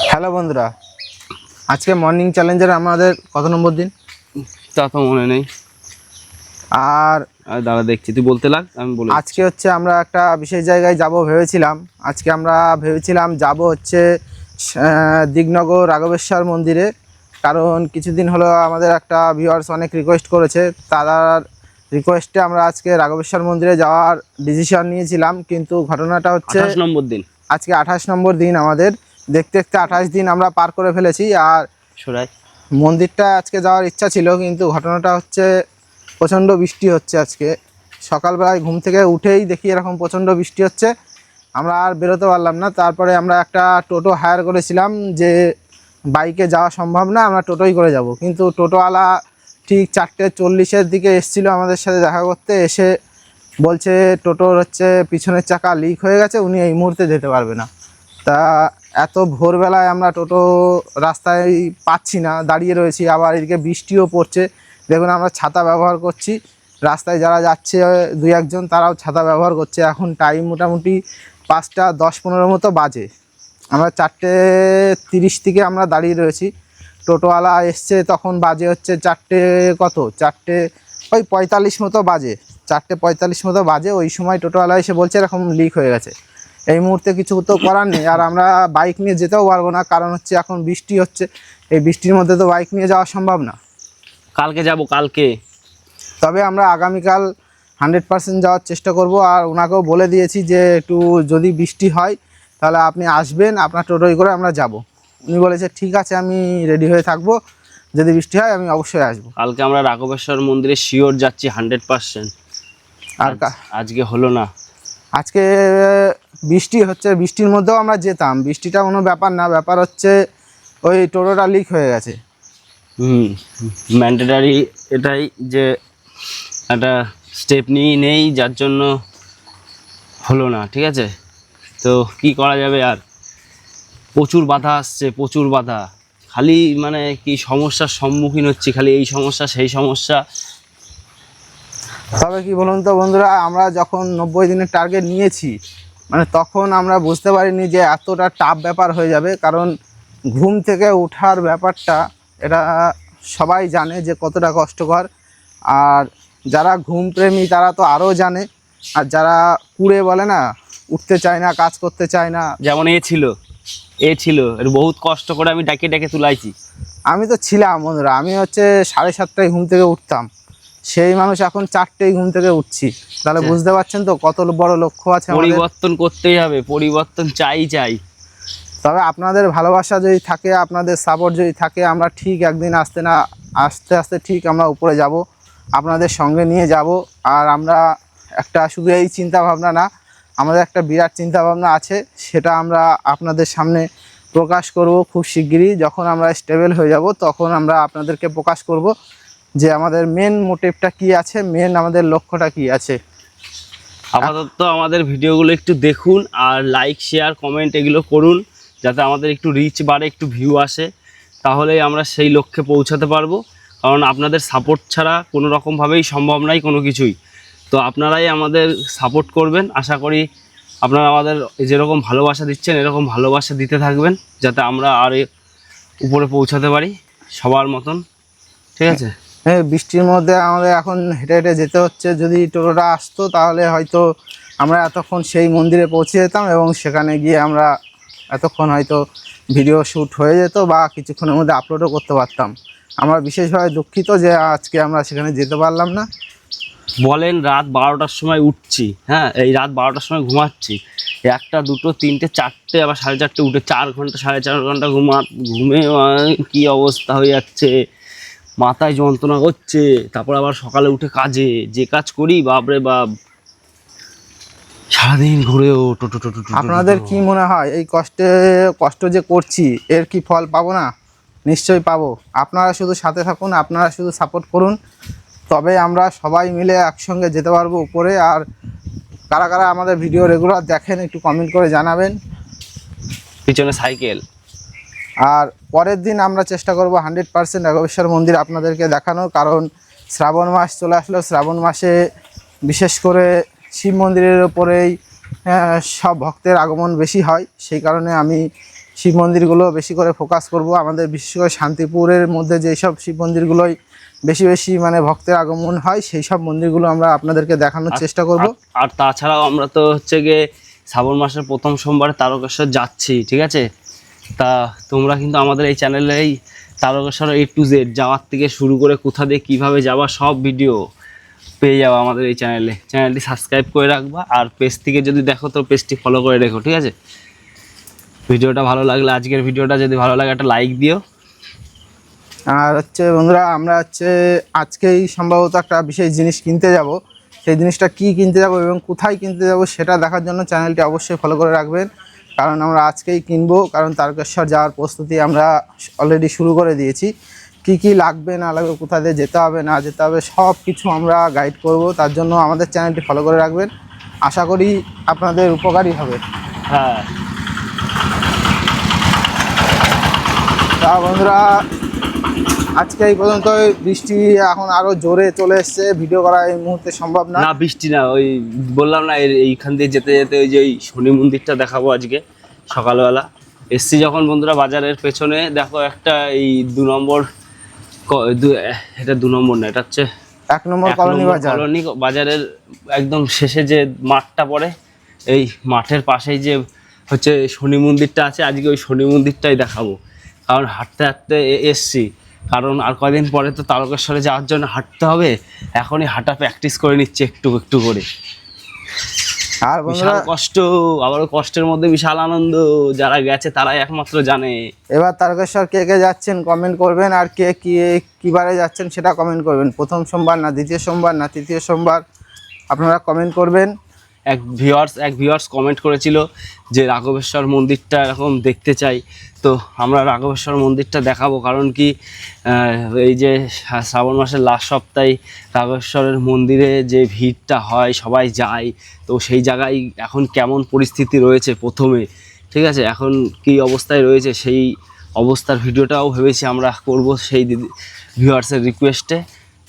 Hello বন্ধুরা, আজকে morning চ্যালেঞ্জের আমাদের কত নম্বর দিন তা তো মনে নেই। আর দাঁড়া দেখছি, তুই বলতে লাগ, আমি বলি। আজকে হচ্ছে আমরা একটা বিশেষ জায়গায় যাব ভেবেছিলাম। আজকে আমরা ভেবেছিলাম যাব হচ্ছে দিগনগর রাঘবেশ্বর মন্দিরে, কারণ কিছুদিন হলো আমাদের একটা ভিউয়ার্স অনেক রিকোয়েস্ট করেছে। তার রিকোয়েস্টে আমরা আজকে রাঘবেশ্বর মন্দিরে যাওয়ার ডিসিশন নিয়েছিলাম, কিন্তু ঘটনাটা হচ্ছে 28 নম্বর দিন। আজকে 28 নম্বর দিন আমাদের। দেখতে দেখতে 28 দিন আমরা পার করে ফেলেছি। আর সরাই মন্দিরটা আজকে যাওয়ার ইচ্ছা ছিল, কিন্তু ঘটনাটা হচ্ছে প্রচণ্ড বৃষ্টি হচ্ছে। আজকে সকালবেলায় ঘুম থেকে উঠেই দেখি এরকম প্রচণ্ড বৃষ্টি হচ্ছে, আমরা আর বেরোতে পারলাম না। তারপরে আমরা একটা টোটো হায়ার করেছিলাম, যে বাইকে যাওয়া সম্ভব না, আমরা টোটোই করে যাব। কিন্তু টোটোওয়ালা ঠিক 4:40-এর দিকে এসেছিলো আমাদের সাথে দেখা করতে। এসে বলছে টোটোর হচ্ছে পিছনের চাকা লিক হয়ে গেছে, উনি এই মুহূর্তে যেতে পারবে না। তা এত ভোরবেলায় আমরা টোটো রাস্তায় পাচ্ছি না, দাঁড়িয়ে রয়েছি। আবার এদিকে বৃষ্টিও পড়ছে। দেখুন আমরা ছাতা ব্যবহার করছি, রাস্তায় যারা যাচ্ছে 2-1 জন তারাও ছাতা ব্যবহার করছে। এখন টাইম মোটামুটি 5:10-15 মতো বাজে। আমরা 4:30 থেকে আমরা দাঁড়িয়ে রয়েছি। টোটোওয়ালা এসছে তখন বাজে হচ্ছে 4:45 মতো বাজে। 4:45 মতো বাজে। ওই সময় টোটোওয়ালা এসে বলছে এরকম লিক হয়ে গেছে। এই মুহূর্তে কিছু তো করার নেই। আর আমরা বাইক নিয়ে যেতেও পারবো না, কারণ হচ্ছে এখন বৃষ্টি হচ্ছে। এই বৃষ্টির মধ্যে তো বাইক নিয়ে যাওয়া সম্ভব না। কালকে যাব, কালকে। তবে আমরা আগামীকাল 100% যাওয়ার চেষ্টা করব। আর ওনাকেও বলে দিয়েছি যে একটু যদি বৃষ্টি হয় তাহলে আপনি আসবেন, আপনার টোটোই করে আমরা যাব। উনি বলেছে ঠিক আছে, আমি রেডি হয়ে থাকবো, যদি বৃষ্টি হয় আমি অবশ্যই আসবো। কালকে আমরা রাঘবেশ্বর মন্দিরে শিওর যাচ্ছি 100%। আর আজকে হলো না। আজকে বৃষ্টি হচ্ছে, বৃষ্টির মধ্যেও আমরা যেতাম। বৃষ্টিটা কোনো ব্যাপার না, ব্যাপার হচ্ছে ওই টোটোটা লিক হয়ে গেছে। ম্যান্ডেটারি এটাই যে একটা স্টেপ নেই, যার জন্য হলো না। ঠিক আছে, তো কি করা যাবে। আর প্রচুর বাধা আসছে, প্রচুর বাধা। খালি মানে কি সমস্যার সম্মুখীন হচ্ছি, খালি এই সমস্যা সেই সমস্যা। তবে কি বলুন তো বন্ধুরা, আমরা যখন 90 দিনের টার্গেট নিয়েছি, মানে তখন আমরা বুঝতে পারিনি যে এতটা টাফ ব্যাপার হয়ে যাবে। কারণ ঘুম থেকে ওঠার ব্যাপারটা এটা সবাই জানে যে কতটা কষ্টকর। আর যারা ঘুম প্রেমী তারা তো আরও জানে। আর যারা কুড়ে বলে না, উঠতে চায় না, কাজ করতে চায় না, যেমন এ ছিল এর বহুত কষ্ট করে আমি ডাকে ডাকে তুলাইছি। আমি তো ছিলাম বন্ধুরা। আমি হচ্ছে 7:30টায় ঘুম থেকে উঠতাম, সেই মানুষ এখন 4টেই ঘুম থেকে উঠছি। তাহলে বুঝতে পারছেন তো কত বড় লক্ষ্য আছে আমাদের। পরিবর্তন করতেই হবে, পরিবর্তন চাই। তবে আপনাদের ভালোবাসা যদি থাকে, আপনাদের সাপোর্ট যদি থাকে, আমরা ঠিক একদিন আস্তে আস্তে ঠিক আমরা উপরে যাব, আপনাদের সঙ্গে নিয়ে যাব। আর আমরা একটা শুধু এই চিন্তা ভাবনা না, আমাদের একটা বিরাট চিন্তা ভাবনা আছে, সেটা আমরা আপনাদের সামনে প্রকাশ করব খুব শিগগিরই। যখন আমরা স্টেবল হয়ে যাব তখন আমরা আপনাদেরকে প্রকাশ করব যে আমাদের মেন মোটিভটা কী আছে, মেন আমাদের লক্ষ্যটা কী আছে। আপাতত আমাদের ভিডিওগুলো একটু দেখুন, আর লাইক শেয়ার কমেন্ট এগুলো করুন, যাতে আমাদের একটু রিচ বাড়ে, একটু ভিউ আসে। তাহলেই আমরা সেই লক্ষ্যে পৌঁছাতে পারবো। কারণ আপনাদের সাপোর্ট ছাড়া কোনো রকমভাবেই সম্ভব নয় কোনো কিছুই। তো আপনারাই আমাদের সাপোর্ট করবেন। আশা করি আপনারা আমাদের যেরকম ভালোবাসা দিচ্ছেন এরকম ভালোবাসা দিতে থাকবেন, যাতে আমরা আর উপরে পৌঁছাতে পারি সবার মতন। ঠিক আছে। হ্যাঁ, বৃষ্টির মধ্যে আমাদের এখন হেঁটে হেঁটে যেতে হচ্ছে। যদি টোটোটা আসতো তাহলে হয়তো আমরা এতক্ষণ সেই মন্দিরে পৌঁছে যেতাম, এবং সেখানে গিয়ে আমরা এতক্ষণ হয়তো ভিডিও শ্যুট হয়ে যেত বা কিছুক্ষণের মধ্যে আপলোডও করতে পারতাম। আমরা বিশেষভাবে দুঃখিত যে আজকে আমরা সেখানে যেতে পারলাম না। বলেন রাত 12টার সময় উঠছি, হ্যাঁ, এই রাত 12টার সময় ঘুমাচ্ছি, 1টা 2টো 3টে 4টে আবার 4:30 উঠে 4 ঘন্টা 4.5 ঘন্টা ঘুমে কি অবস্থা হয়ে যাচ্ছে, মাথায় যন্ত্রণা করছে। তারপর আবার সকালে উঠে কাজে, যে কাজ করি বাপরে বাপ, সারাদিন ঘুরেও টোটো। আপনাদের কি মনে হয় এই কষ্ট যে করছি এর কি ফল পাবো না? নিশ্চয়ই পাবো। আপনারা শুধু সাথে থাকুন, আপনারা শুধু সাপোর্ট করুন, তবে আমরা সবাই মিলে একসঙ্গে যেতে পারবো উপরে। আর কারা কারা আমাদের ভিডিও রেগুলার দেখেন একটু কমেন্ট করে জানাবেন। পিছনে সাইকেল। আর পরের দিন আমরা চেষ্টা করব 100% রাঘবেশ্বর মন্দির আপনাদেরকে দেখানোর। কারণ শ্রাবণ মাস চলে আসলো, শ্রাবণ মাসে বিশেষ করে শিব মন্দিরের ওপরেই সব ভক্তের আগমন বেশি হয়। সেই কারণে আমি শিব মন্দিরগুলো বেশি করে ফোকাস করব। আমাদের বিশেষ করে শান্তিপুরের মধ্যে যেসব শিব মন্দিরগুলোই বেশি বেশি মানে ভক্তের আগমন হয় সেই সব মন্দিরগুলো আমরা আপনাদেরকে দেখানোর চেষ্টা করব। আর তাছাড়াও আমরা তো হচ্ছে গিয়ে শ্রাবণ মাসের প্রথম সোমবারে তারকেশ্বর যাচ্ছি, ঠিক আছে? তা তোমরা কিন্তু আমাদের এই চ্যানেলে এই তারকেশ্বর A to Z যাওয়ার থেকে শুরু করে কোথা দিয়ে কীভাবে যাওয়া সব ভিডিও পেয়ে যাবো আমাদের এই চ্যানেলটি সাবস্ক্রাইব করে রাখবা। আর পেজ থেকে যদি দেখো তো পেজটি ফলো করে রেখো, ঠিক আছে? ভিডিওটা ভালো লাগলে, আজকের ভিডিওটা যদি ভালো লাগে একটা লাইক দিও। আর হচ্ছে বন্ধুরা, আমরা হচ্ছে আজকেই সম্ভবত একটা বিশেষ জিনিস কিনতে যাব। সেই জিনিসটা কি কিনতে যাব এবং কোথায় কিনতে যাব সেটা দেখার জন্য চ্যানেলটি অবশ্যই ফলো করে রাখবেন, কারণ আমরা আজকেই কিনবো। কারণ তারকেশ্বর যাওয়ার প্রস্তুতি আমরা অলরেডি শুরু করে দিয়েছি। কি কি লাগবে না লাগবে, কোথা দিয়ে যেতে হবে না যেতে হবে সব কিছু আমরা গাইড করব। তার জন্য আমাদের চ্যানেলটি ফলো করে রাখবেন, আশা করি আপনাদের উপকারী হবে। হ্যাঁ, তা বন্ধুরা, আজকে এই পর্যন্ত। বৃষ্টি এখন আরো জোরে চলে এসছে, ভিডিও করা এই মুহূর্তে সম্ভব না। না বৃষ্টি না, ওই বললাম না এইখান দিয়ে যেতে যেতে ওই যে ওই শনি মন্দিরটা দেখাবো আজকে সকালবেলা। এসছি যখন বন্ধুরা বাজারের পেছনে দেখো একটা এই 2 নম্বর এটা 2 নম্বর না, এটা হচ্ছে 1 নম্বর কলোনি বাজার। কলোনি বাজারের একদম শেষে যে মাঠটা পড়ে, এই মাঠের পাশেই যে হচ্ছে শনি মন্দিরটা আছে, আজকে ওই শনি মন্দিরটাই দেখাবো। কারণ হাঁটতে হাঁটতে এসছি, কারণ আর কদিন পরে তো তারকেশ্বরে যাওয়ার জন্য হাঁটতে হবে। এখনই হাঁটা প্র্যাকটিস করে নিচ্ছে একটু একটু করে। আর বিশাল কষ্ট, আবার কষ্টের মধ্যে বিশাল আনন্দ, যারা গেছে তারাই একমাত্র জানে। এবার তারকেশ্বর কে কে যাচ্ছেন কমেন্ট করবেন, আর কে কি বারে যাচ্ছেন সেটা কমেন্ট করবেন। প্রথম সোমবার না দ্বিতীয় সোমবার না তৃতীয় সোমবার আপনারা কমেন্ট করবেন। এক ভিউয়ার্স কমেন্ট করেছিল যে রাঘবেশ্বর মন্দিরটা এরকম দেখতে চাই, তো আমরা রাঘবেশ্বর মন্দিরটা দেখাবো। কারণ কি এই যে শ্রাবণ মাসের লাস্ট সপ্তাহে রাঘবেশ্বরের মন্দিরে যে ভিড়টা হয়, সবাই যায়, তো সেই জায়গায় এখন কেমন পরিস্থিতি রয়েছে প্রথমে, ঠিক আছে? এখন কী অবস্থায় রয়েছে সেই অবস্থার ভিডিওটাও ভেবেছি আমরা করব সেই ভিউয়ার্সের রিকোয়েস্টে।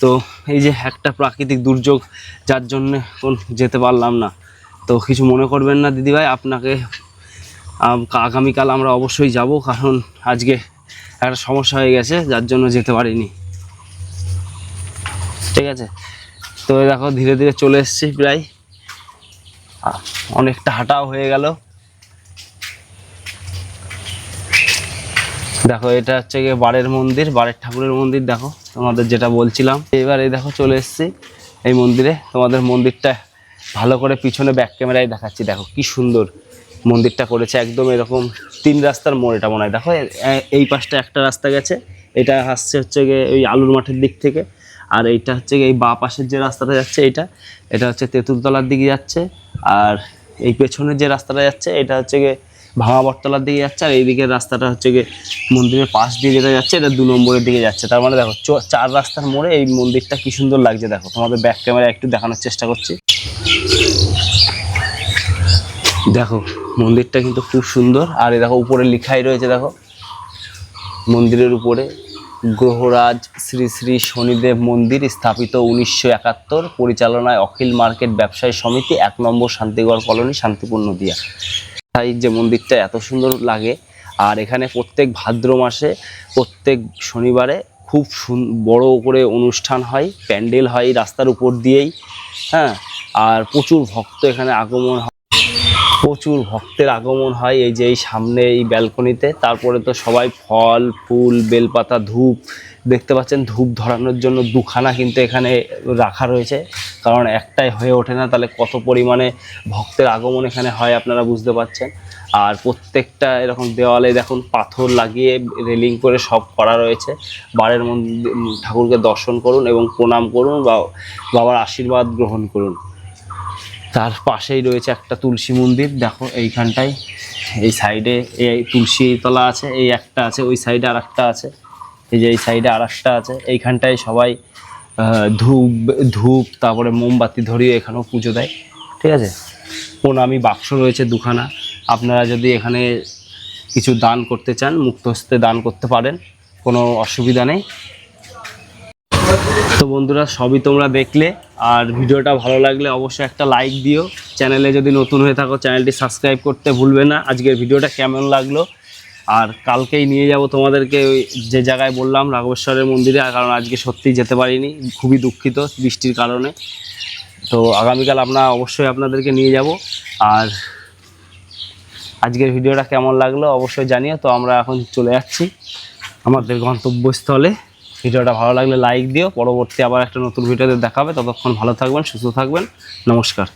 তো এই যে একটা প্রাকৃতিক দুর্যোগ, যার জন্য যেতে পারলাম না, তো কিছু মনে করবেন না দিদিভাই। আপনাকে আগামীকাল আমরা অবশ্যই যাব, কারণ আজকে একটা সমস্যা হয়ে গেছে যার জন্য যেতে পারিনি, ঠিক আছে? তো দেখো ধীরে ধীরে চলে এসেছি, প্রায় অনেকটা হাঁটাও হয়ে গেল। দেখো এটা হচ্ছে গিয়ে বাড়ের মন্দির, বাড়ের ঠাকুরের মন্দির। দেখো তোমাদের যেটা বলছিলাম, এবার এই দেখো চলে এসেছি এই মন্দিরে। তোমাদের মন্দিরটা ভালো করে পিছনে ব্যাক ক্যামেরায় দেখাচ্ছি। দেখো কি সুন্দর মন্দিরটা করেছে, একদম এরকম 3 রাস্তার মোড়। এটা মনে হয় দেখো এই পাশটা একটা রাস্তা গেছে, এটা আসছে হচ্ছে গিয়ে ওই আলুর মাঠের দিক থেকে, আর এইটা হচ্ছে গিয়ে এই বাঁ পাশের যে রাস্তাটা যাচ্ছে এটা হচ্ছে তেঁতুলতলার দিকে যাচ্ছে, আর এই পেছনের যে রাস্তাটা যাচ্ছে এটা হচ্ছে গিয়ে ভাঙা বটতলার দিকে যাচ্ছে, আর এই দিকের রাস্তাটা হচ্ছে গিয়ে মন্দিরের পাশ দিয়ে যেটা যাচ্ছে এটা 2 নম্বরের দিকে যাচ্ছে। তার মানে দেখো 4 রাস্তার মোড়ে এই মন্দিরটা কি সুন্দর লাগছে। দেখো তোমাদের ব্যাক ক্যামেরা একটু দেখানোর চেষ্টা করছি। দেখো মন্দিরটা কিন্তু খুব সুন্দর। আর এই দেখো উপরে লেখাই রয়েছে, দেখো মন্দিরের উপরে গ্রহরাজ শ্রী শ্রী শনিদেব মন্দির স্থাপিত 1971, পরিচালনায় অখিল মার্কেট ব্যবসায়ী সমিতি, 1 নম্বর শান্তিগড় কলোনি, শান্তিপুর নদিয়া। তাই যে মন্দিরটা এত সুন্দর লাগে। আর এখানে প্রত্যেক ভাদ্র মাসে প্রত্যেক শনিবারে খুব বড় করে অনুষ্ঠান হয়, প্যান্ডেল হয় রাস্তার উপর দিয়েই, হ্যাঁ। আর প্রচুর ভক্ত এখানে আগমন হয়, প্রচুর ভক্তের আগমন হয় এই যে এই সামনে এই ব্যালকনিতে। তারপরে তো সবাই ফল ফুল বেলপাতা ধূপ দেখতে পাচ্ছেন, ধূপ ধরানোর জন্য 2খানা কিন্তু এখানে রাখা রয়েছে, কারণ একটাই হয়ে ওঠে না, তাহলে কত পরিমাণে ভক্তের আগমন এখানে হয় আপনারা বুঝতে পারছেন। আর প্রত্যেকটা এরকম দেওয়ালে দেখুন পাথর লাগিয়ে রেলিং করে সব করা রয়েছে। বাড়ির মন্দির ঠাকুরকে দর্শন করুন এবং প্রণাম করুন বা বাবার আশীর্বাদ গ্রহণ করুন। তার পাশেই রয়েছে একটা তুলসী মন্দির। দেখো এইখানটায় এই সাইডে এই তুলসী তলা আছে, এই একটা আছে, ওই সাইডে আর একটা আছে, এই যে এই সাইডে আর একটা আছে। এইখানটায় সবাই ধূপ তারপরে মোমবাতি ধরিয়ে এখানেও পুজো দেয়, ঠিক আছে? প্রণামী বাক্স রয়েছে 2খানা, আপনারা যদি এখানে কিছু দান করতে চান মুক্ত হস্তে দান করতে পারেন, কোনো অসুবিধা নেই। তো বন্ধুরা সবই তোমরা দেখলে, আর ভিডিওটা ভালো লাগলে অবশ্যই একটা লাইক দিও। চ্যানেলে যদি নতুন হয়ে থাকো চ্যানেলটি সাবস্ক্রাইব করতে ভুলবে না। আজকের ভিডিওটা কেমন লাগলো আর কালকেই নিয়ে যাব তোমাদেরকে ওই যে জায়গায় বললাম রাঘবেশ্বরের মন্দিরে, আর কারণ আজকে সত্যিই যেতে পারিনি, খুবই দুঃখিত বৃষ্টির কারণে। তো আগামীকাল আমরা অবশ্যই আপনাদেরকে নিয়ে যাব। আর আজকের ভিডিওটা কেমন লাগলো অবশ্যই জানিও। তো আমরা এখন চলে যাচ্ছি আমাদের গন্তব্যস্থলে। ভিডিওটা ভালো লাগলে লাইক দিও। পরবর্তী আবার একটা নতুন ভিডিওতে দেখা হবে। ততক্ষণ ভালো থাকবেন, সুস্থ থাকবেন। নমস্কার।